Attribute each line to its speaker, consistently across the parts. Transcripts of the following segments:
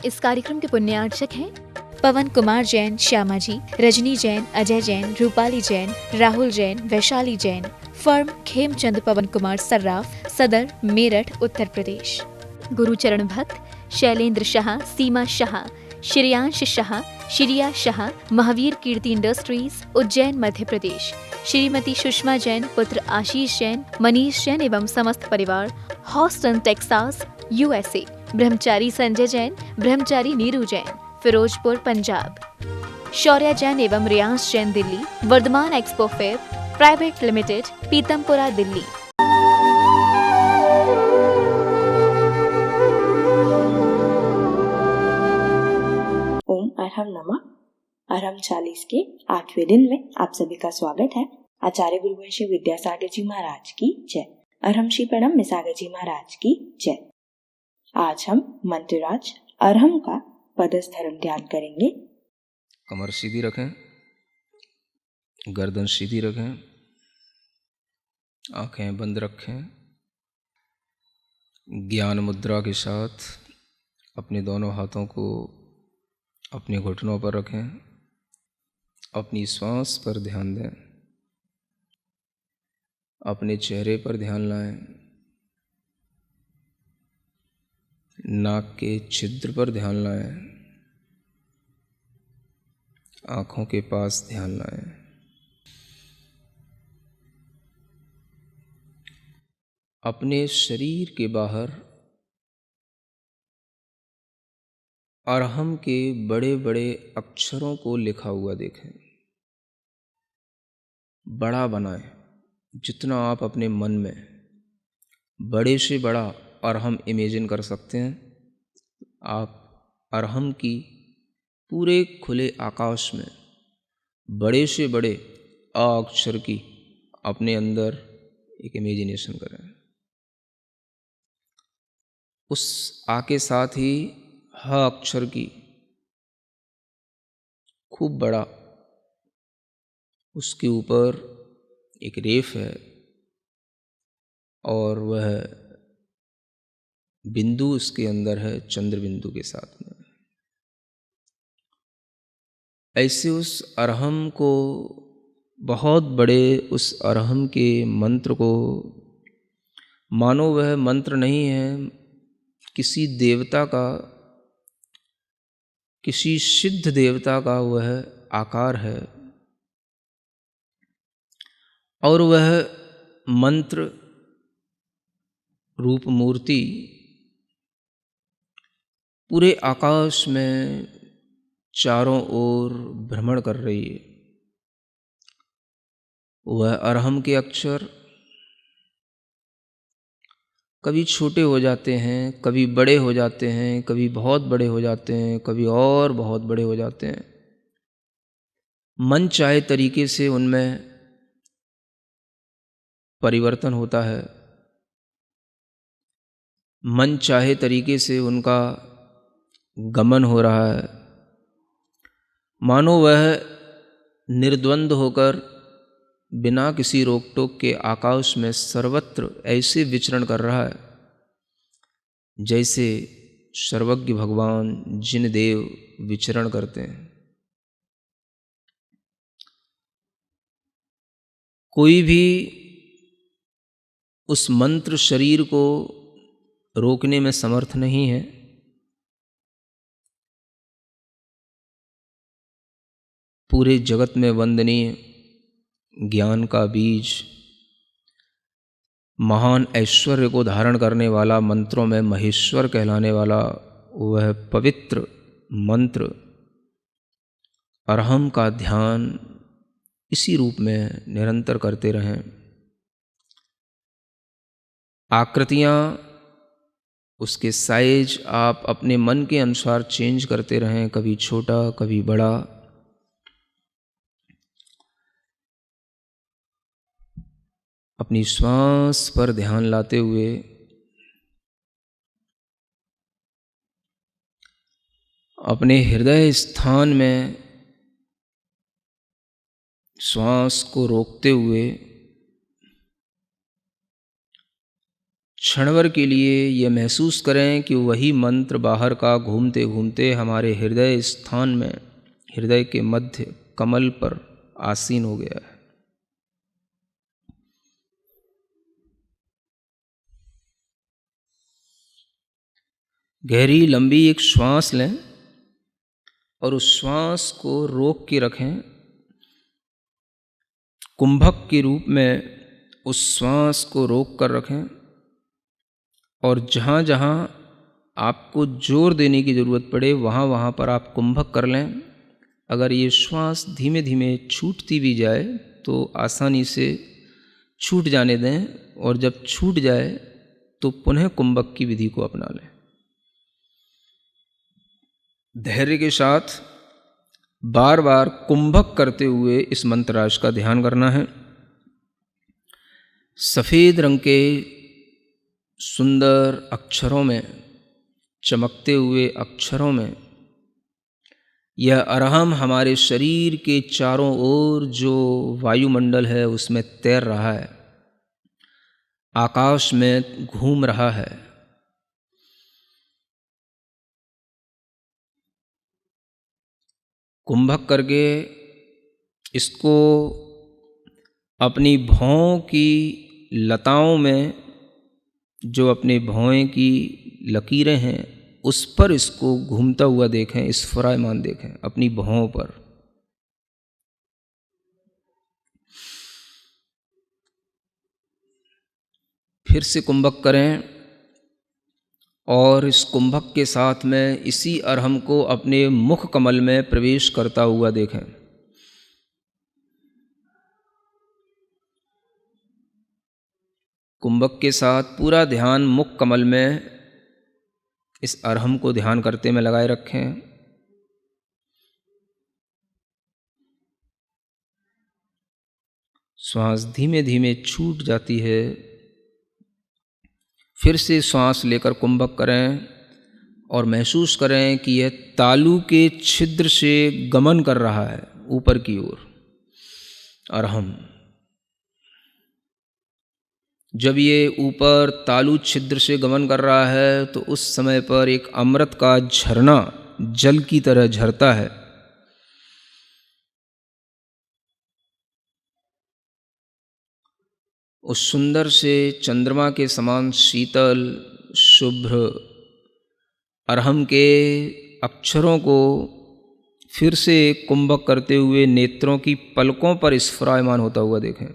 Speaker 1: इस कार्यक्रम के पुण्यार्चक हैं पवन कुमार जैन, श्यामा जी, रजनी जैन, अजय जैन, रूपाली जैन, राहुल जैन, वैशाली जैन। फर्म खेमचंद पवन कुमार सर्राफ, सदर, मेरठ, उत्तर प्रदेश। गुरुचरण भक्त शैलेंद्र शाह, सीमा शाह, श्रेयांश शाह, श्रिया शाह, महावीर कीर्ति इंडस्ट्रीज, उज्जैन, मध्य प्रदेश। श्रीमती सुषमा जैन, पुत्र आशीष जैन, मनीष जैन एवं समस्त परिवार, हॉस्टन, टेक्सास, USA। ब्रह्मचारी संजय जैन, ब्रह्मचारी नीरू जैन, फिरोजपुर, पंजाब। शौर्या जैन एवं Riyansh Jain, Delhi. Vardhman expo fair private limited, Pitampura, Delhi.
Speaker 2: ओम अरहम नमः। अरहम 40 के 8वें दिन में आप सभी का स्वागत है। आचार्य गुरुवंशी विद्यासागर जी महाराज की जय। अरहम श्री प्रणम मिसागर जी महाराज की जय। आज हम मंत्रराज अरहम का पदस्थरण ध्यान करेंगे।
Speaker 3: कमर सीधी रखें, गर्दन सीधी रखें, आंखें बंद रखें। ज्ञान मुद्रा के साथ अपने दोनों हाथों को अपने घुटनों पर रखें। अपनी श्वास पर ध्यान दें, अपने चेहरे पर ध्यान लाएं, नाक के छिद्र पर ध्यान लाएं, आँखों के पास ध्यान लाएं। अपने शरीर के बाहर अरहम के बड़े बड़े अक्षरों को लिखा हुआ देखें। बड़ा बनाएं, जितना आप अपने मन में बड़े से बड़ा अरहम इमेजिन कर सकते हैं। आप अरहम की पूरे खुले आकाश में बड़े से बड़े अ अक्षर की अपने अंदर एक इमेजिनेशन करें। उस आ के साथ ही ह अक्षर की खूब बड़ा, उसके ऊपर एक रेफ है और वह बिंदु उसके अंदर है, चंद्र बिंदु के साथ में। ऐसे उस अरहम को, बहुत बड़े उस अरहम के मंत्र को, मानो वह मंत्र नहीं है, किसी देवता का, किसी सिद्ध देवता का वह आकार है और वह मंत्र रूप मूर्ति पूरे आकाश में चारों ओर भ्रमण कर रही है। वह अरहम के अक्षर कभी छोटे हो जाते हैं, कभी बड़े हो जाते हैं, कभी बहुत बड़े हो जाते हैं, कभी और बहुत बड़े हो जाते हैं। मन चाहे तरीके से उनमें परिवर्तन होता है, मन चाहे तरीके से उनका गमन हो रहा है, मानो वह निर्द्वंद होकर बिना किसी रोक टोक के आकाश में सर्वत्र ऐसे विचरण कर रहा है जैसे सर्वज्ञ भगवान जिन देव विचरण करते हैं। कोई भी उस मंत्र शरीर को रोकने में समर्थ नहीं है। पूरे जगत में वंदनीय ज्ञान का बीज, महान ऐश्वर्य को धारण करने वाला, मंत्रों में महेश्वर कहलाने वाला वह पवित्र मंत्र अरहम का ध्यान इसी रूप में निरंतर करते रहें। आकृतियाँ, उसके साइज आप अपने मन के अनुसार चेंज करते रहें, कभी छोटा कभी बड़ा। अपनी श्वास पर ध्यान लाते हुए अपने हृदय स्थान में श्वास को रोकते हुए क्षणभर के लिए ये महसूस करें कि वही मंत्र बाहर का घूमते घूमते हमारे हृदय स्थान में, हृदय के मध्य कमल पर आसीन हो गया है। गहरी लंबी एक श्वास लें और उस श्वास को रोक के रखें। कुंभक के रूप में उस श्वास को रोक कर रखें और जहाँ जहाँ आपको जोर देने की ज़रूरत पड़े वहाँ वहाँ पर आप कुंभक कर लें। अगर ये श्वास धीमे धीमे छूटती भी जाए तो आसानी से छूट जाने दें और जब छूट जाए तो पुनः कुंभक की विधि को अपना लें। धैर्य के साथ बार बार कुंभक करते हुए इस मंत्रराज का ध्यान करना है। सफ़ेद रंग के सुंदर अक्षरों में, चमकते हुए अक्षरों में यह अरहम हमारे शरीर के चारों ओर जो वायुमंडल है उसमें तैर रहा है, आकाश में घूम रहा है। कुंभक करके इसको अपनी भौं की लताओं में, जो अपने भौं की लकीरें हैं उस पर इसको घूमता हुआ देखें, स्फुरायमान देखें अपनी भौं पर। फिर से कुंभक करें और इस कुंभक के साथ में इसी अरहम को अपने मुख कमल में प्रवेश करता हुआ देखें। कुंभक के साथ पूरा ध्यान मुख कमल में इस अरहम को ध्यान करते में लगाए रखें। श्वास धीमे धीमे छूट जाती है। फिर से श्वास लेकर कुंभक करें और महसूस करें कि यह तालू के छिद्र से गमन कर रहा है ऊपर की ओर। अरहम जब ये ऊपर तालु छिद्र से गमन कर रहा है तो उस समय पर एक अमृत का झरना जल की तरह झरता है। उस सुंदर से चंद्रमा के समान शीतल शुभ्र अरहम के अक्षरों को फिर से कुंभक करते हुए नेत्रों की पलकों पर स्फुरायमान होता हुआ देखें।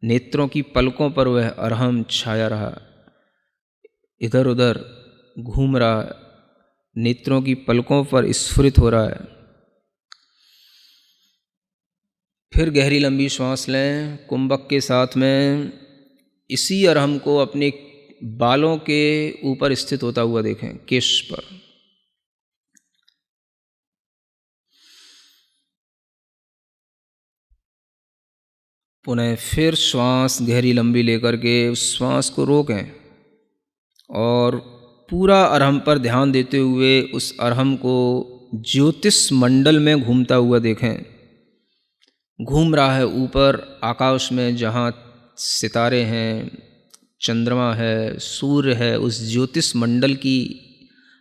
Speaker 3: नेत्रों की पलकों पर वह अरहम छाया रहा, इधर उधर घूम रहा, नेत्रों की पलकों पर स्फुरित हो रहा है। फिर गहरी लंबी श्वास लें। कुंभक के साथ में इसी अरहम को अपने बालों के ऊपर स्थित होता हुआ देखें, केश पर। पुनः फिर श्वास गहरी लंबी लेकर के उस श्वास को रोकें और पूरा अरहम पर ध्यान देते हुए उस अरहम को ज्योतिष मंडल में घूमता हुआ देखें। घूम रहा है ऊपर आकाश में, जहाँ सितारे हैं, चंद्रमा है, सूर्य है, उस ज्योतिष मंडल की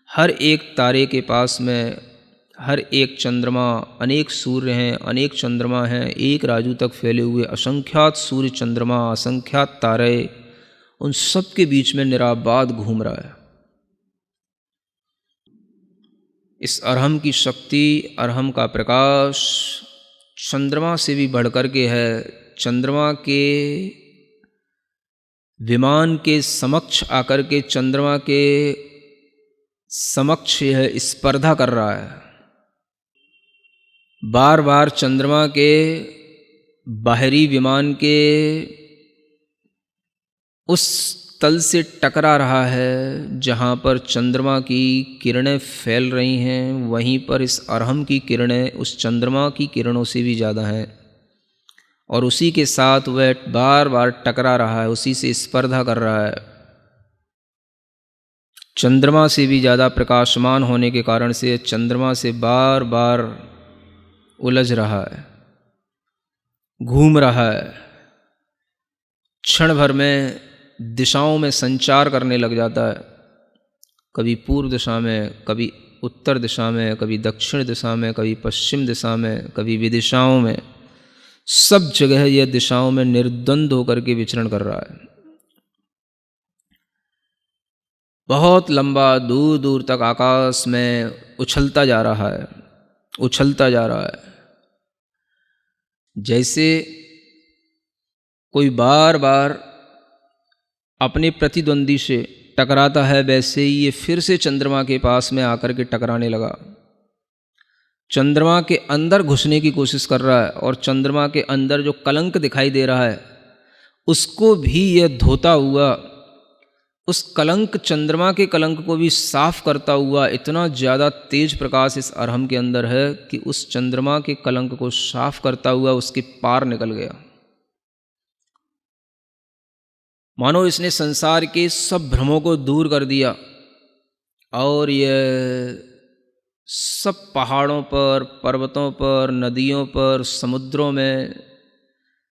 Speaker 3: हर एक तारे के पास में हर एक चंद्रमा, अनेक सूर्य हैं, अनेक चंद्रमा हैं, एक राजू तक फैले हुए असंख्यात सूर्य चंद्रमा, असंख्यात तारे, उन सब के बीच में निराबाद घूम रहा है। इस अरहम की शक्ति, अरहम का प्रकाश चंद्रमा से भी बढ़कर के है। चंद्रमा के विमान के समक्ष आकर के चंद्रमा के समक्ष यह स्पर्धा कर रहा है। बार बार चंद्रमा के बाहरी विमान के उस तल से टकरा रहा है जहाँ पर चंद्रमा की किरणें फैल रही हैं, वहीं पर इस अरहम की किरणें उस चंद्रमा की किरणों से भी ज़्यादा हैं और उसी के साथ वह बार बार टकरा रहा है, उसी से स्पर्धा कर रहा है। चंद्रमा से भी ज़्यादा प्रकाशमान होने के कारण से चंद्रमा से बार बार उलझ रहा है, घूम रहा है। क्षण भर में दिशाओं में संचार करने लग जाता है, कभी पूर्व दिशा में, कभी उत्तर दिशा में, कभी दक्षिण दिशा में, कभी पश्चिम दिशा में, कभी विदिशाओं में, सब जगह यह दिशाओं में निर्द्वंद होकर के विचरण कर रहा है। बहुत लंबा दूर दूर तक आकाश में उछलता जा रहा है, उछलता जा रहा है। जैसे कोई बार बार अपने प्रतिद्वंदी से टकराता है, वैसे ही ये फिर से चंद्रमा के पास में आकर के टकराने लगा। चंद्रमा के अंदर घुसने की कोशिश कर रहा है और चंद्रमा के अंदर जो कलंक दिखाई दे रहा है उसको भी यह धोता हुआ, उस कलंक, चंद्रमा के कलंक को भी साफ करता हुआ, इतना ज़्यादा तेज प्रकाश इस अरहम के अंदर है कि उस चंद्रमा के कलंक को साफ करता हुआ उसके पार निकल गया। मानो इसने संसार के सब भ्रमों को दूर कर दिया और यह सब पहाड़ों पर, पर्वतों पर, नदियों पर, समुद्रों में,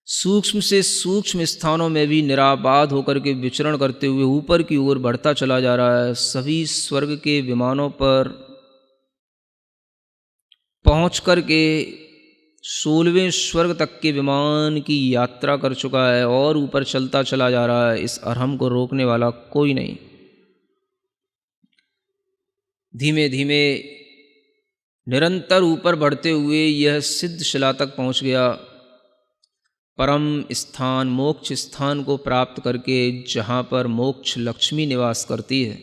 Speaker 3: सूक्ष्म से सूक्ष्म स्थानों में भी निराबाद होकर के विचरण करते हुए ऊपर की ओर बढ़ता चला जा रहा है। सभी स्वर्ग के विमानों पर पहुंच कर के 16वें स्वर्ग तक के विमान की यात्रा कर चुका है और ऊपर चलता चला जा रहा है। इस अरहम को रोकने वाला कोई नहीं। धीमे धीमे निरंतर ऊपर बढ़ते हुए यह सिद्ध शिला तक पहुंच गया, परम स्थान, मोक्ष स्थान को प्राप्त करके, जहाँ पर मोक्ष लक्ष्मी निवास करती है।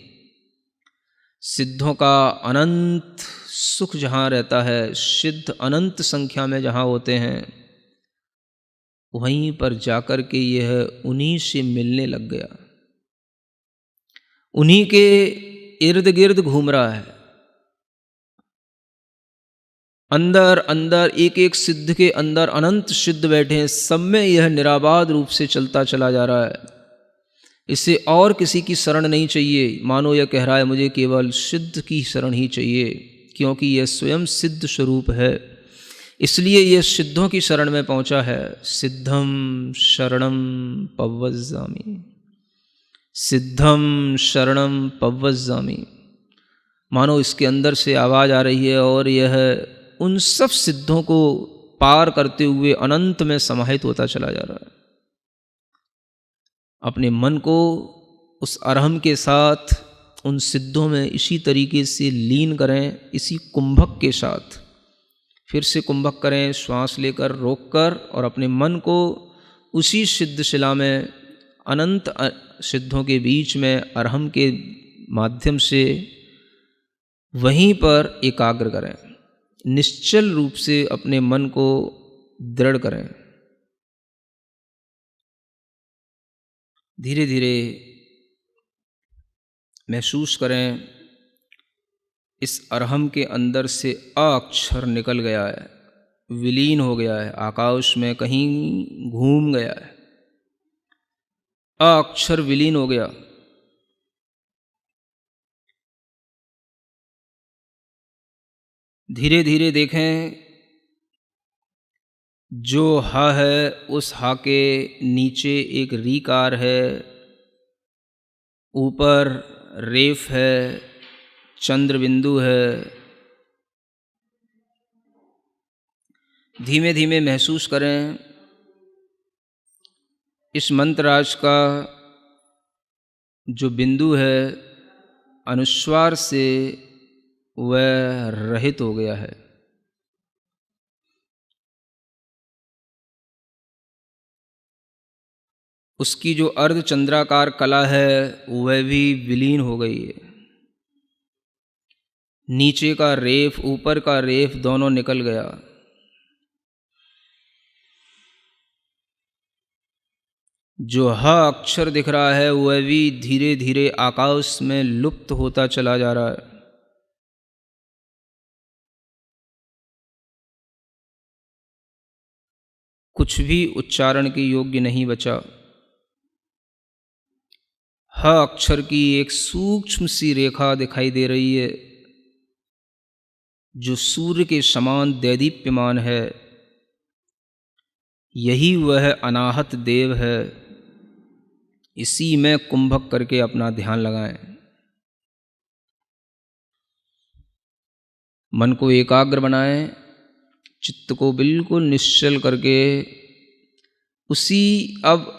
Speaker 3: सिद्धों का अनंत सुख जहाँ रहता है, सिद्ध अनंत संख्या में जहाँ होते हैं, वहीं पर जाकर के यह उन्हीं से मिलने लग गया, उन्हीं के इर्द गिर्द घूम रहा है। अंदर अंदर एक एक सिद्ध के अंदर अनंत सिद्ध बैठे हैं, सब में यह निराबाद रूप से चलता चला जा रहा है। इसे और किसी की शरण नहीं चाहिए। मानो यह कह रहा है मुझे केवल सिद्ध की शरण ही चाहिए, क्योंकि यह स्वयं सिद्ध स्वरूप है, इसलिए यह सिद्धों की शरण में पहुंचा है। सिद्धम शरणम पव्वज्जामि, सिद्धम शरणम पव्वज्जामि। मानो इसके अंदर से आवाज़ आ रही है और यह उन सब सिद्धों को पार करते हुए अनंत में समाहित होता चला जा रहा है। अपने मन को उस अरहम के साथ उन सिद्धों में इसी तरीके से लीन करें, इसी कुंभक के साथ फिर से कुंभक करें, श्वास लेकर, रोककर, और अपने मन को उसी सिद्ध शिला में, अनंत सिद्धों के बीच में, अरहम के माध्यम से वहीं पर एकाग्र करें। निश्चल रूप से अपने मन को दृढ़ करें। धीरे धीरे महसूस करें इस अरहम के अंदर से अ अक्षर निकल गया है, विलीन हो गया है, आकाश में कहीं घूम गया है। अ अक्षर विलीन हो गया। धीरे धीरे देखें, जो हा है उस हा के नीचे एक रीकार है, ऊपर रेफ है, चंद्र बिंदु है। धीमे धीमे महसूस करें इस मंत्रराज का जो बिंदु है अनुस्वार से वह रहित हो गया है। उसकी जो अर्धचंद्राकार कला है वह भी विलीन हो गई है। नीचे का रेफ, ऊपर का रेफ दोनों निकल गया। जो ह अक्षर दिख रहा है वह भी धीरे धीरे आकाश में लुप्त होता चला जा रहा है। कुछ भी उच्चारण के योग्य नहीं बचा। ह अक्षर की एक सूक्ष्म सी रेखा दिखाई दे रही है जो सूर्य के समान दैदीप्यमान है। यही वह अनाहत देव है इसी में कुंभक करके अपना ध्यान लगाएं। मन को एकाग्र बनाएं, चित्त को बिल्कुल निश्चल करके उसी अब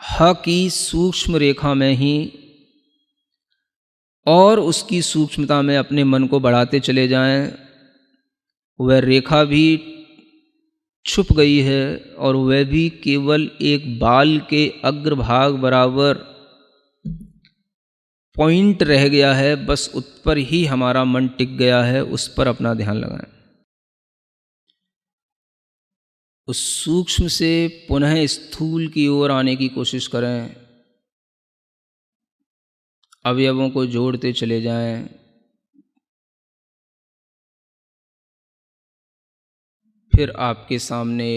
Speaker 3: ह की सूक्ष्म रेखा में ही और उसकी सूक्ष्मता में अपने मन को बढ़ाते चले जाएं। वह रेखा भी छुप गई है और वह भी केवल एक बाल के अग्रभाग बराबर पॉइंट रह गया है, बस उस पर ही हमारा मन टिक गया है। उस पर अपना ध्यान लगाएं। उस सूक्ष्म से पुनः स्थूल की ओर आने की कोशिश करें। अवयवों को जोड़ते चले जाएं। फिर आपके सामने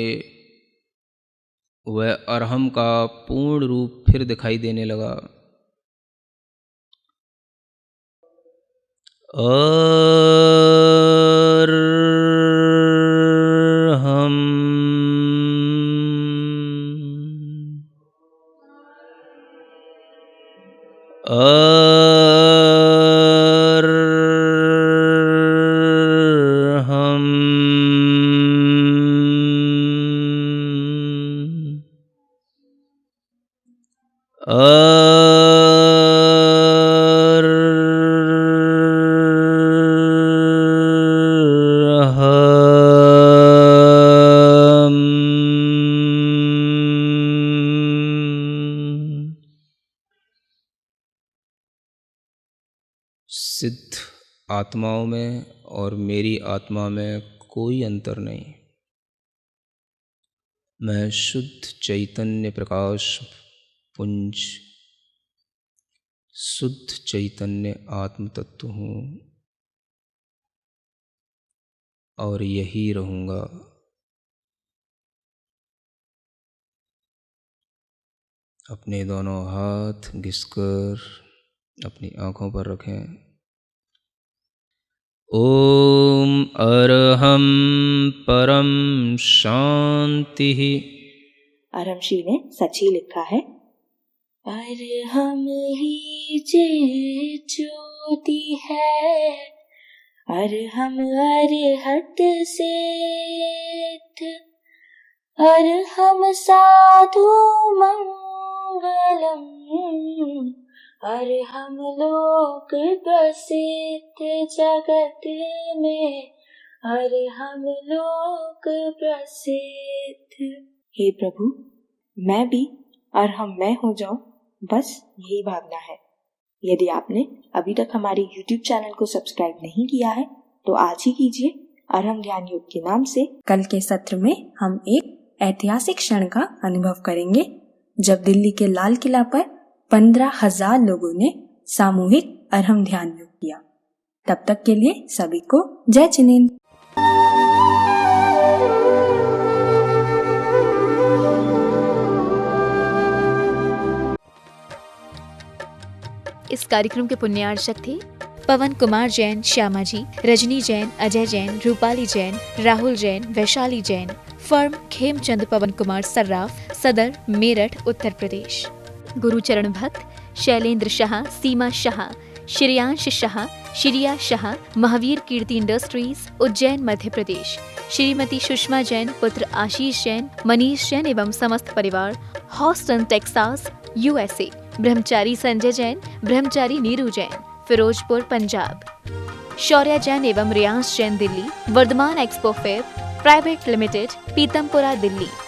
Speaker 3: वह अरहम का पूर्ण रूप फिर दिखाई देने लगा। सिद्ध आत्माओं में और मेरी आत्मा में कोई अंतर नहीं। मैं शुद्ध चैतन्य प्रकाश पुंज, शुद्ध चैतन्य आत्म तत्व हूँ और यही रहूँगा। अपने दोनों हाथ घिसकर अपनी आँखों पर रखें। ओम अरहम परम शांति।
Speaker 2: अरहम ने सच ही लिखा है। अरहम ही जे ज्योति है, अरहम अरहत सिद्ध, अरहम साधु मंगलम, अरहम लोक प्रसिद्ध जगत में, अरहम लोक प्रसिद्ध। हे प्रभु, मैं भी अरहम मैं हो जाऊं, बस यही भावना है। यदि आपने अभी तक हमारे YouTube चैनल को सब्सक्राइब नहीं किया है तो आज ही कीजिए। अरहम ज्ञान योग के नाम से कल के सत्र में हम एक ऐतिहासिक क्षण का अनुभव करेंगे, जब दिल्ली के लाल किला पर 15,000 लोगों ने सामूहिक अरहम ध्यान योग किया। तब तक के लिए सभी को जय जिनेंद्र।
Speaker 1: इस कार्यक्रम के पुण्यार्चक थे पवन कुमार जैन, श्यामा जी, रजनी जैन, अजय जैन, रूपाली जैन, राहुल जैन, वैशाली जैन। फर्म खेमचंद पवन कुमार सर्राफ, सदर, मेरठ, उत्तर प्रदेश। गुरुचरण भक्त शैलेंद्र शाह, सीमा शाह, श्रेयांश शाह, श्रिया शाह, महावीर कीर्ति इंडस्ट्रीज, उज्जैन, मध्य प्रदेश। श्रीमती सुषमा जैन, पुत्र आशीष जैन, मनीष जैन एवं समस्त परिवार, हॉस्टन, टेक्सास, USA। ब्रह्मचारी संजय जैन, ब्रह्मचारी नीरू जैन, फिरोजपुर, पंजाब। शौर्या जैन एवं Riyansh Jain, Delhi. Vardhman expo fair private limited, Pitampura, Delhi.